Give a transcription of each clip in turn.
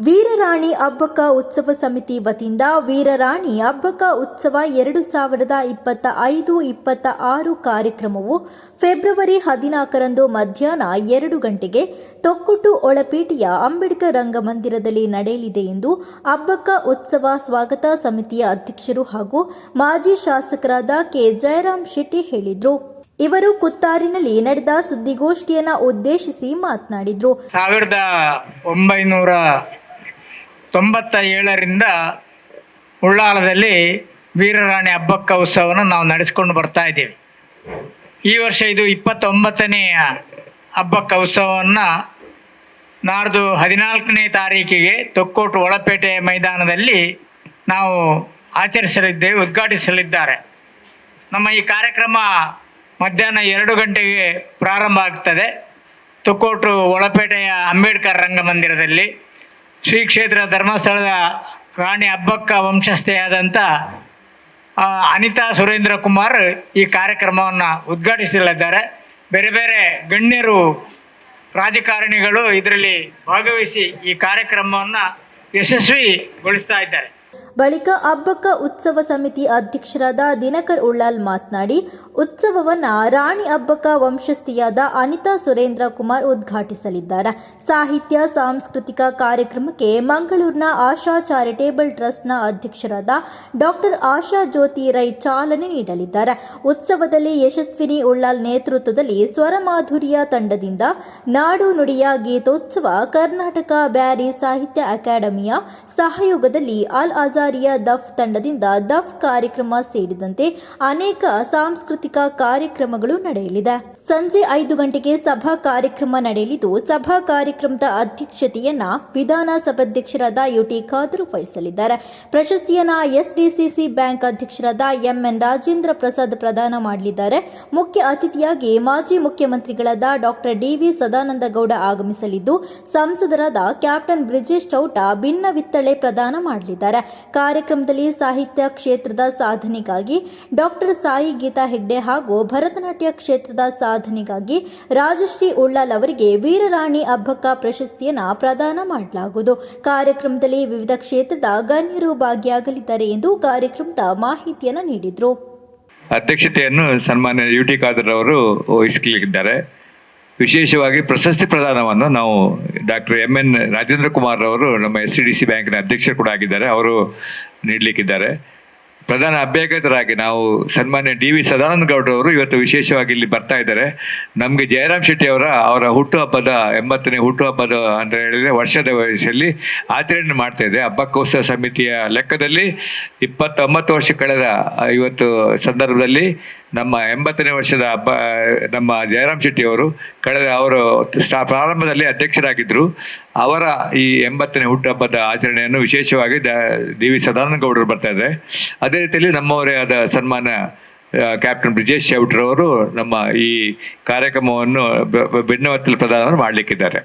ವೀರರಾಣಿ ಅಬ್ಬಕ್ಕ ಉತ್ಸವ ಸಮಿತಿ ವತಿಯಿಂದ ವೀರರಾಣಿ ಅಬ್ಬಕ್ಕ ಉತ್ಸವ 2025-26 ಕಾರ್ಯಕ್ರಮವು ಫೆಬ್ರವರಿ 14ರಂದು ಮಧ್ಯಾಹ್ನ 2 ಗಂಟೆಗೆ ತೊಕ್ಕೊಟ್ಟು ಒಳಪೇಟೆಯ ಅಂಬೇಡ್ಕರ್ ರಂಗಮಂದಿರದಲ್ಲಿ ನಡೆಯಲಿದೆ ಎಂದು ಅಬ್ಬಕ್ಕ ಉತ್ಸವ ಸ್ವಾಗತ ಸಮಿತಿಯ ಅಧ್ಯಕ್ಷರು ಹಾಗೂ ಮಾಜಿ ಶಾಸಕರಾದ ಕೆ ಜಯರಾಮ್ ಶೆಟ್ಟಿ ಹೇಳಿದರು. ಇವರು ಕುತ್ತಾರಿನಲ್ಲಿ ನಡೆದ ಸುದ್ದಿಗೋಷ್ಠಿಯನ್ನು ಉದ್ದೇಶಿಸಿ ಮಾತನಾಡಿದರು. 1997ರಿಂದ ಉಳ್ಳಾಲದಲ್ಲಿ ವೀರರಾಣಿ ಅಬ್ಬಕ್ಕ ಉತ್ಸವವನ್ನು ನಾವು ನಡೆಸ್ಕೊಂಡು ಬರ್ತಾ ಇದ್ದೀವಿ. ಈ ವರ್ಷ ಇದು 29ನೇ ಅಬ್ಬಕ್ಕ ಉತ್ಸವವನ್ನು ನಾಡ್ದು 14ನೇ ತಾರೀಕಿಗೆ ತೊಕ್ಕೊಟ್ಟು ಒಳಪೇಟೆ ಮೈದಾನದಲ್ಲಿ ನಾವು ಆಚರಿಸಲಿದ್ದೇವೆ, ಉದ್ಘಾಟಿಸಲಿದ್ದಾರೆ. ನಮ್ಮ ಈ ಕಾರ್ಯಕ್ರಮ ಮಧ್ಯಾಹ್ನ 2 ಗಂಟೆಗೆ ಪ್ರಾರಂಭ ಆಗ್ತದೆ. ತೊಕ್ಕೊಟ್ಟು ಒಳಪೇಟೆಯ ಅಂಬೇಡ್ಕರ್ ರಂಗಮಂದಿರದಲ್ಲಿ ಶ್ರೀ ಕ್ಷೇತ್ರ ಧರ್ಮಸ್ಥಳದ ರಾಣಿ ಅಬ್ಬಕ್ಕ ವಂಶಸ್ಥೆಯಾದಂಥ ಅನಿತಾ ಸುರೇಂದ್ರ ಕುಮಾರ್ ಈ ಕಾರ್ಯಕ್ರಮವನ್ನು ಉದ್ಘಾಟಿಸಲಿದ್ದಾರೆ. ಬೇರೆ ಬೇರೆ ಗಣ್ಯರು, ರಾಜಕಾರಣಿಗಳು ಇದರಲ್ಲಿ ಭಾಗವಹಿಸಿ ಈ ಕಾರ್ಯಕ್ರಮವನ್ನು ಯಶಸ್ವಿಗೊಳಿಸ್ತಾ ಇದ್ದಾರೆ. ಬಳಿಕ ಅಬ್ಬಕ್ಕ ಉತ್ಸವ ಸಮಿತಿ ಅಧ್ಯಕ್ಷರಾದ ದಿನಕರ್ ಉಳ್ಳಾಲ್ ಮಾತನಾಡಿ, ಉತ್ಸವವನ್ನು ರಾಣಿ ಅಬ್ಬಕ್ಕ ವಂಶಸ್ಥಿಯಾದ ಅನಿತಾ ಸುರೇಂದ್ರ ಕುಮಾರ್ ಉದ್ಘಾಟಿಸಲಿದ್ದಾರೆ. ಸಾಹಿತ್ಯ ಸಾಂಸ್ಕೃತಿಕ ಕಾರ್ಯಕ್ರಮಕ್ಕೆ ಮಂಗಳೂರಿನ ಆಶಾ ಚಾರಿಟೇಬಲ್ ಟ್ರಸ್ಟ್ನ ಅಧ್ಯಕ್ಷರಾದ ಡಾಕ್ಟರ್ ಆಶಾ ಜ್ಯೋತಿ ರೈ ಚಾಲನೆ ನೀಡಲಿದ್ದಾರೆ. ಉತ್ಸವದಲ್ಲಿ ಯಶಸ್ವಿನಿ ಉಳ್ಳಾಲ್ ನೇತೃತ್ವದಲ್ಲಿ ಸ್ವರಮಾಧುರ್ಯ ತಂಡದಿಂದ ನಾಡು ನುಡಿಯ ಗೀತೋತ್ಸವ, ಕರ್ನಾಟಕ ಬ್ಯಾರಿ ಸಾಹಿತ್ಯ ಅಕಾಡೆಮಿಯ ಸಹಯೋಗದಲ್ಲಿ ಅಲ್ ಅಜಾರಿಯಾ ದಫ್ ತಂಡದಿಂದ ದಫ್ ಕಾರ್ಯಕ್ರಮ ಸೇರಿದಂತೆ ಅನೇಕ ಸಾಂಸ್ಕೃತಿಕ ಕಾರ್ಯಕ್ರಮಗಳು ನಡೆಯಲಿದೆ. ಸಂಜೆ 5 ಗಂಟೆಗೆ ಸಭಾ ಕಾರ್ಯಕ್ರಮ ನಡೆಯಲಿದ್ದು, ಸಭಾ ಕಾರ್ಯಕ್ರಮದ ಅಧ್ಯಕ್ಷತೆಯನ್ನ ವಿಧಾನಸಭಾಧ್ಯಕ್ಷರಾದ ಯುಟಿ ಖಾದರ್ ವಹಿಸಲಿದ್ದಾರೆ. ಪ್ರಶಸ್ತಿಯನ್ನ ಎಸ್ಡಿಸಿಸಿ ಬ್ಯಾಂಕ್ ಅಧ್ಯಕ್ಷರಾದ ಎಂಎನ್ ರಾಜೇಂದ್ರ ಪ್ರಸಾದ್ ಪ್ರದಾನ ಮಾಡಲಿದ್ದಾರೆ. ಮುಖ್ಯ ಅತಿಥಿಯಾಗಿ ಮಾಜಿ ಮುಖ್ಯಮಂತ್ರಿಗಳಾದ ಡಾಕ್ಟರ್ ಡಿವಿ ಸದಾನಂದಗೌಡ ಆಗಮಿಸಲಿದ್ದು, ಸಂಸದರಾದ ಕ್ಯಾಪ್ಟನ್ ಬ್ರಿಜೇಶ್ ಚೌಟ ಭಿನ್ನವಿತ್ತಳೆ ಪ್ರದಾನ ಮಾಡಲಿದ್ದಾರೆ. ಕಾರ್ಯಕ್ರಮದಲ್ಲಿ ಸಾಹಿತ್ಯ ಕ್ಷೇತ್ರದ ಸಾಧನೆಗಾಗಿ ಡಾಕ್ಟರ್ ಸಾಯಿ ಗೀತಾ ಹೆಗ್ಡೆ ಹಾಗೂ ಭರತನಾಟ್ಯ ಕ್ಷೇತ್ರದ ಸಾಧನೆಗಾಗಿ ರಾಜಶ್ರೀ ಉಳ್ಳಾಲ್ ಅವರಿಗೆ ವೀರರಾಣಿ ಅಬ್ಬಕ್ಕ ಪ್ರಶಸ್ತಿಯನ್ನು ಪ್ರದಾನ ಮಾಡಲಾಗುವುದು. ಕಾರ್ಯಕ್ರಮದಲ್ಲಿ ವಿವಿಧ ಕ್ಷೇತ್ರದ ಗಣ್ಯರು ಭಾಗಿಯಾಗಲಿದ್ದಾರೆ ಎಂದು ಕಾರ್ಯಕ್ರಮದ ಮಾಹಿತಿಯನ್ನು ನೀಡಿದರು. ಅಧ್ಯಕ್ಷತೆಯನ್ನು ಸನ್ಮಾನ್ಯ ಯುಟಿ ಖಾದರ್ ಅವರು ವಹಿಸಲಿದ್ದಾರೆ. ವಿಶೇಷವಾಗಿ ಪ್ರಶಸ್ತಿ ಪ್ರದಾನವನ್ನು ನಾವು ಡಾಕ್ಟರ್ ಎಂ.ಎನ್. ರಾಜೇಂದ್ರ ಕುಮಾರ್ ಅವರು, ನಮ್ಮ SCDC ಬ್ಯಾಂಕಿನ ಅಧ್ಯಕ್ಷರು ಕೂಡ ಆಗಿದ್ದಾರೆ, ಅವರು ನೀಡಲಿಕ್ಕಿದ್ದಾರೆ. ಪ್ರಧಾನ ಅಭ್ಯರ್ಥಿರಾಗಿ ನಾವು ಸನ್ಮಾನ್ಯ ಡಿ.ವಿ. ಸದಾನಂದ ಗೌಡರವರು ಇವತ್ತು ವಿಶೇಷವಾಗಿ ಇಲ್ಲಿ ಬರ್ತಾ ಇದ್ದಾರೆ. ನಮಗೆ ಜಯರಾಮ್ ಶೆಟ್ಟಿ ಅವರ ಹುಟ್ಟುಹಬ್ಬದ 80ನೇ ಹುಟ್ಟುಹಬ್ಬದ ಅಂತ ಹೇಳಿದರೆ ವರ್ಷದ ವಯಸ್ಸಲ್ಲಿ ಆಚರಣೆ ಮಾಡ್ತಾ ಇದೆ. ಅಬ್ಬಕ್ಕೋತ್ಸವ ಸಮಿತಿಯ ಲೆಕ್ಕದಲ್ಲಿ 29 ವರ್ಷ ಕಳೆದ ಇವತ್ತು ಸಂದರ್ಭದಲ್ಲಿ ನಮ್ಮ 80ನೇ ವರ್ಷದ ನಮ್ಮ ಜಯರಾಮ್ ಶೆಟ್ಟಿ ಅವರು ಅವರು ಪ್ರಾರಂಭದಲ್ಲಿ ಅಧ್ಯಕ್ಷರಾಗಿದ್ದರು. ಅವರ ಈ 80ನೇ ಹುಟ್ಟುಹಬ್ಬದ ಆಚರಣೆಯನ್ನು ವಿಶೇಷವಾಗಿ ಡಿ.ವಿ. ಸದಾನಂದ ಗೌಡರು ಬರ್ತಾ ಇದ್ದಾರೆ. ಅದೇ ರೀತಿಯಲ್ಲಿ ನಮ್ಮವರೇ ಆದ ಸನ್ಮಾನ ಕ್ಯಾಪ್ಟನ್ ಬ್ರಿಜೇಶ್ ಚೌಟ್ರವರು ನಮ್ಮ ಈ ಕಾರ್ಯಕ್ರಮವನ್ನು ಭಿನ್ನವತ್ತಲು ಪ್ರದಾನವನ್ನು ಮಾಡಲಿಕ್ಕಿದ್ದಾರೆ.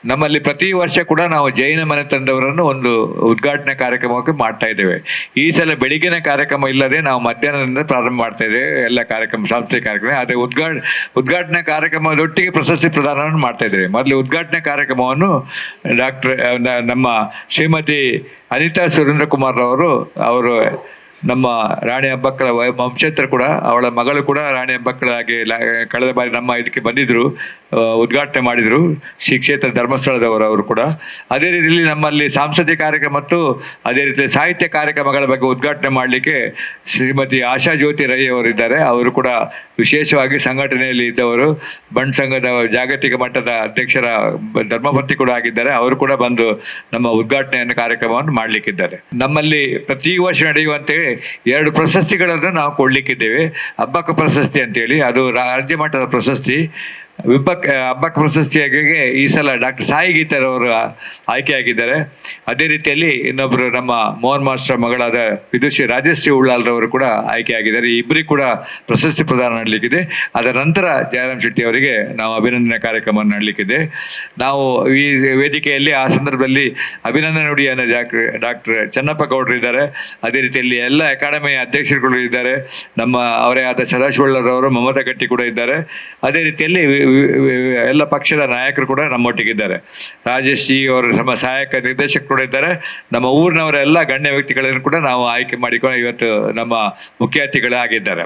ನಮ್ಮಲ್ಲಿ ಪ್ರತಿ ವರ್ಷ ಕೂಡ ನಾವು ಜೈನ ಮನೆತನದವರನ್ನು ಒಂದು ಉದ್ಘಾಟನೆ ಕಾರ್ಯಕ್ರಮಕ್ಕೆ ಮಾಡ್ತಾ ಇದ್ದೇವೆ. ಈ ಸಲ ಬೆಳಿಗ್ಗಿನ ಕಾರ್ಯಕ್ರಮ ಇಲ್ಲದೆ ನಾವು ಮಧ್ಯಾಹ್ನದಿಂದ ಪ್ರಾರಂಭ ಮಾಡ್ತಾ ಇದ್ದೇವೆ ಎಲ್ಲ ಕಾರ್ಯಕ್ರಮ, ಸಾಂಸ್ಕೃತಿಕ ಕಾರ್ಯಕ್ರಮ. ಅದೇ ಉದ್ಘಾಟನೆ ಕಾರ್ಯಕ್ರಮದೊಟ್ಟಿಗೆ ಪ್ರಶಸ್ತಿ ಪ್ರದಾನವನ್ನು ಮಾಡ್ತಾ ಇದ್ದೇವೆ. ಮೊದಲು ಉದ್ಘಾಟನೆ ಕಾರ್ಯಕ್ರಮವನ್ನು ನಮ್ಮ ಶ್ರೀಮತಿ ಅನಿತಾ ಸುರೇಂದ್ರ ಕುಮಾರ್ ಅವರು ನಮ್ಮ ರಾಣಿ ಅಬ್ಬಕ್ಕಳ ವಂಶಸ್ಥರು ಕೂಡ, ಅವಳ ಮಗಳು ಕೂಡ ರಾಣಿ ಅಬ್ಬಕ್ಕಳಾಗಿ ಕಳೆದ ಬಾರಿ ನಮ್ಮ ಇದಕ್ಕೆ ಬಂದಿದ್ರು, ಉದ್ಘಾಟನೆ ಮಾಡಿದರು, ಶ್ರೀ ಕ್ಷೇತ್ರ ಧರ್ಮಸ್ಥಳದವರು ಅವರು ಕೂಡ. ಅದೇ ರೀತಿಯಲ್ಲಿ ನಮ್ಮಲ್ಲಿ ಸಾಂಸ್ಕೃತಿಕ ಕಾರ್ಯಕ್ರಮ ಮತ್ತು ಅದೇ ರೀತಿ ಸಾಹಿತ್ಯ ಕಾರ್ಯಕ್ರಮಗಳ ಬಗ್ಗೆ ಉದ್ಘಾಟನೆ ಮಾಡಲಿಕ್ಕೆ ಶ್ರೀಮತಿ ಆಶಾ ಜ್ಯೋತಿ ರೈ ಅವರಿದ್ದಾರೆ. ಅವರು ಕೂಡ ವಿಶೇಷವಾಗಿ ಸಂಘಟನೆಯಲ್ಲಿ ಇದ್ದವರು, ಬಣ್ ಸಂಘದ ಜಾಗತಿಕ ಮಟ್ಟದ ಅಧ್ಯಕ್ಷರ ಧರ್ಮಪತ್ನಿ ಕೂಡ ಆಗಿದ್ದಾರೆ. ಅವರು ಕೂಡ ಬಂದು ನಮ್ಮ ಉದ್ಘಾಟನೆಯನ್ನು ಕಾರ್ಯಕ್ರಮವನ್ನು ಮಾಡಲಿಕ್ಕಿದ್ದಾರೆ. ನಮ್ಮಲ್ಲಿ ಪ್ರತಿ ವರ್ಷ ನಡೆಯುವಂತೆ 2 ಪ್ರಶಸ್ತಿಗಳನ್ನು ನಾವು ಕೊಡ್ಲಿಕ್ಕಿದ್ದೇವೆ. ಅಬ್ಬಕ್ಕ ಪ್ರಶಸ್ತಿ ಅಂತೇಳಿ, ಅದು ರಾಜ್ಯ ಮಟ್ಟದ ಪ್ರಶಸ್ತಿ. ಅಬ್ಬಕ್ಕ ಪ್ರಶಸ್ತಿಯಾಗಿ ಈ ಸಲ ಡಾಕ್ಟರ್ ಸಾಯಿ ಗೀತರ್ ಅವರು ಆಯ್ಕೆಯಾಗಿದ್ದಾರೆ. ಅದೇ ರೀತಿಯಲ್ಲಿ ಇನ್ನೊಬ್ಬರು ನಮ್ಮ ಮೋಹನ್ ಮಾಸ್ಟರ್ ಮಗಳಾದ ವಿದುಷಿ ರಾಜಶ್ರೀ ಉಳ್ಳಾಲ್ರವರು ಕೂಡ ಆಯ್ಕೆಯಾಗಿದ್ದಾರೆ. ಇಬ್ಬರಿಗೆ ಕೂಡ ಪ್ರಶಸ್ತಿ ಪ್ರದಾನ ಮಾಡಲಿಕ್ಕಿದೆ. ಅದರ ನಂತರ ಜಯರಾಮ್ ಶೆಟ್ಟಿ ಅವರಿಗೆ ನಾವು ಅಭಿನಂದನೆ ಕಾರ್ಯಕ್ರಮವನ್ನು ಮಾಡಲಿಕ್ಕಿದೆ. ನಾವು ಈ ವೇದಿಕೆಯಲ್ಲಿ ಆ ಸಂದರ್ಭದಲ್ಲಿ ಅಭಿನಂದನೆ ನುಡಿಯನ್ನು ಡಾಕ್ಟರ್ ಚನ್ನಪ್ಪ ಗೌಡರು ಇದ್ದಾರೆ. ಅದೇ ರೀತಿಯಲ್ಲಿ ಎಲ್ಲ ಅಕಾಡೆಮಿಯ ಅಧ್ಯಕ್ಷರುಗಳು ಇದ್ದಾರೆ. ನಮ್ಮ ಅವರೇ ಆದ ಸದಾಶಿವಳ್ಳರವರು, ಮಮತಾ ಗಟ್ಟಿ ಕೂಡ ಇದ್ದಾರೆ. ಅದೇ ರೀತಿಯಲ್ಲಿ ಎಲ್ಲ ಪಕ್ಷದ ನಾಯಕರು ಕೂಡ ನಮ್ಮೊಟ್ಟಿಗಿದ್ದಾರೆ. ರಾಜೇಶ್ ಜಿ ಅವರು ನಮ್ಮ ಸಹಾಯಕ ನಿರ್ದೇಶಕರು ಕೂಡ ಇದ್ದಾರೆ. ನಮ್ಮ ಊರಿನವರೆಲ್ಲ ಗಣ್ಯ ವ್ಯಕ್ತಿಗಳನ್ನು ಕೂಡ ನಾವು ಆಯ್ಕೆ ಮಾಡಿಕೊಂಡು ಇವತ್ತು ನಮ್ಮ ಮುಖ್ಯ ಅತಿಥಿಗಳಾಗಿದ್ದಾರೆ.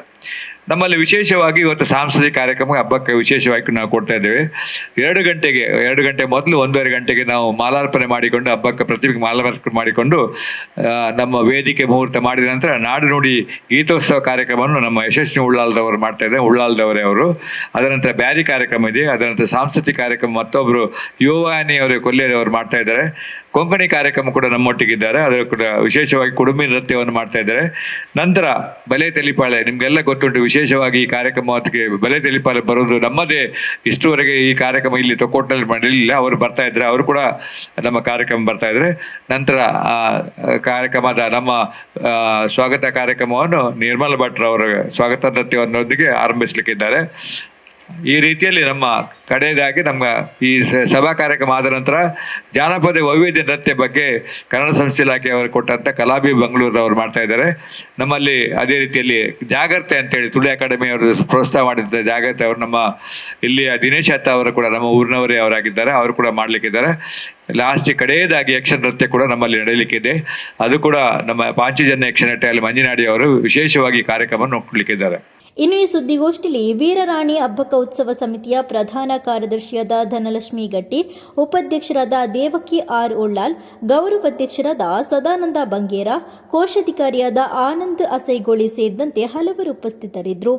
ನಮ್ಮಲ್ಲಿ ವಿಶೇಷವಾಗಿ ಇವತ್ತು ಸಾಂಸ್ಕೃತಿಕ ಕಾರ್ಯಕ್ರಮ ಹಬ್ಬಕ್ಕೆ ವಿಶೇಷವಾಗಿ ನಾವು ಕೊಡ್ತಾ ಇದ್ದೇವೆ. 2 ಗಂಟೆ ಮೊದಲು 1:30 ಗಂಟೆಗೆ ನಾವು ಮಾಲಾರ್ಪಣೆ ಮಾಡಿಕೊಂಡು ಹಬ್ಬಕ್ಕೆ ಪ್ರತಿಮೆಗೆ ಮಾಲಾರ್ಪಣೆ ಮಾಡಿಕೊಂಡು ನಮ್ಮ ವೇದಿಕೆ ಮುಹೂರ್ತ ಮಾಡಿದ ನಂತರ ನಾಡು ನುಡಿ ಗೀತೋತ್ಸವ ಕಾರ್ಯಕ್ರಮವನ್ನು ನಮ್ಮ ಯಶಸ್ವಿ ಉಳ್ಳಾಲದವರು ಮಾಡ್ತಾ ಇದ್ದಾರೆ, ಉಳ್ಳಾಲದವರೇ ಅವರು. ಅದರ ನಂತರ ಬ್ಯಾರಿ ಕಾರ್ಯಕ್ರಮ ಇದೆ. ಅದರ ನಂತರ ಸಾಂಸ್ಕೃತಿಕ ಕಾರ್ಯಕ್ರಮ ಮತ್ತೊಬ್ಬರು ಯುವವಾಣಿ ಅವರು ಕೊಲ್ಲೇರಿ ಅವರು ಮಾಡ್ತಾ ಇದ್ದಾರೆ. ಕೊಂಕಣಿ ಕಾರ್ಯಕ್ರಮ ಕೂಡ ನಮ್ಮೊಟ್ಟಿಗಿದ್ದಾರೆ. ಅದರ ಕೂಡ ವಿಶೇಷವಾಗಿ ಕುಡುಂಬಿ ನೃತ್ಯವನ್ನು ಮಾಡ್ತಾ ಇದ್ದಾರೆ. ನಂತರ ಬಲೆ ತೆಲಿಪಾಳೆ, ನಿಮ್ಗೆಲ್ಲ ಗೊತ್ತುಂಟು, ವಿಶೇಷವಾಗಿ ಈ ಕಾರ್ಯಕ್ರಮಕ್ಕೆ ಬಲೆ ತೆಲಿಪಾಳೆ ಬರೋದು ನಮ್ಮದೇ. ಇಷ್ಟುವರೆಗೆ ಈ ಕಾರ್ಯಕ್ರಮ ಇಲ್ಲಿ ತೊಕ್ಕೋಟ್ನಲ್ಲಿ ಮಾಡಲಿಲ್ಲ, ಅವರು ಬರ್ತಾ ಇದ್ದಾರೆ, ಅವರು ಕೂಡ ನಮ್ಮ ಕಾರ್ಯಕ್ರಮ ಬರ್ತಾ ಇದ್ದಾರೆ. ನಂತರ ಕಾರ್ಯಕ್ರಮದ ನಮ್ಮ ಸ್ವಾಗತ ಕಾರ್ಯಕ್ರಮವನ್ನು ನಿರ್ಮಲ ಭಟ್ರವರ ಸ್ವಾಗತ ನೃತ್ಯವನ್ನೊಂದಿಗೆ ಆರಂಭಿಸಲಿಕ್ಕಿದ್ದಾರೆ. ಈ ರೀತಿಯಲ್ಲಿ ನಮ್ಮ ಕಡೆಯದಾಗಿ ನಮ್ಮ ಈ ಸಭಾ ಕಾರ್ಯಕ್ರಮ ಆದ ನಂತರ ಜಾನಪದ ವೈವಿಧ್ಯ ನೃತ್ಯ ಬಗ್ಗೆ ಕನ್ನಡ ಸಂಸ್ಥೆ ಇಲಾಖೆಯವರು ಕೊಟ್ಟಂತ ಕಲಾಭಿ ಬೆಂಗಳೂರವರು ಮಾಡ್ತಾ ಇದ್ದಾರೆ. ನಮ್ಮಲ್ಲಿ ಅದೇ ರೀತಿಯಲ್ಲಿ ಜಾಗೃತೆ ಅಂತೇಳಿ ತುಳು ಅಕಾಡೆಮಿ ಅವರು ಪ್ರೋತ್ಸಾಹ ಮಾಡಿದ್ದಾರೆ. ಜಾಗೃತೆ ಅವರು ನಮ್ಮ ಇಲ್ಲಿಯ ದಿನೇಶ್ ಅತ್ತ ಅವರು ಕೂಡ ನಮ್ಮ ಊರಿನವರೇ ಅವರಾಗಿದ್ದಾರೆ, ಅವರು ಕೂಡ ಮಾಡ್ಲಿಕ್ಕಿದ್ದಾರೆ. ಲಾಸ್ಟ್ ಕಡೆಯದಾಗಿ ಯಕ್ಷ ನೃತ್ಯ ಕೂಡ ನಮ್ಮಲ್ಲಿ ನಡೆಯಲಿಕ್ಕಿದೆ. ಅದು ಕೂಡ ನಮ್ಮ ಪಾಂಚಜನ್ಯ ಯಕ್ಷನಟೆಯಲ್ಲಿ ಮಂಜಿನಾಡಿ ಅವರು ವಿಶೇಷವಾಗಿ ಕಾರ್ಯಕ್ರಮ ನೋಡ್ಲಿಕ್ಕಿದ್ದಾರೆ. ಇನ್ನು ಈ ಸುದ್ದಿಗೋಷ್ಠಿಯಲ್ಲಿ ವೀರರಾಣಿ ಹಬ್ಬಕ್ಕ ಉತ್ಸವ ಸಮಿತಿಯ ಪ್ರಧಾನ ಕಾರ್ಯದರ್ಶಿಯಾದ ಧನಲಕ್ಷ್ಮಿ ಗಟ್ಟಿ, ಉಪಾಧ್ಯಕ್ಷರಾದ ದೇವಕಿ ಆರ್ ಉಳ್ಳಾಲ್, ಗೌರವಾಧ್ಯಕ್ಷರಾದ ಸದಾನಂದ ಬಂಗೇರ, ಕೋಶಾಧಿಕಾರಿಯಾದ ಆನಂದ್ ಅಸೈಗೋಳಿ ಸೇರಿದಂತೆ ಹಲವರು ಉಪಸ್ಥಿತರಿದ್ದರು.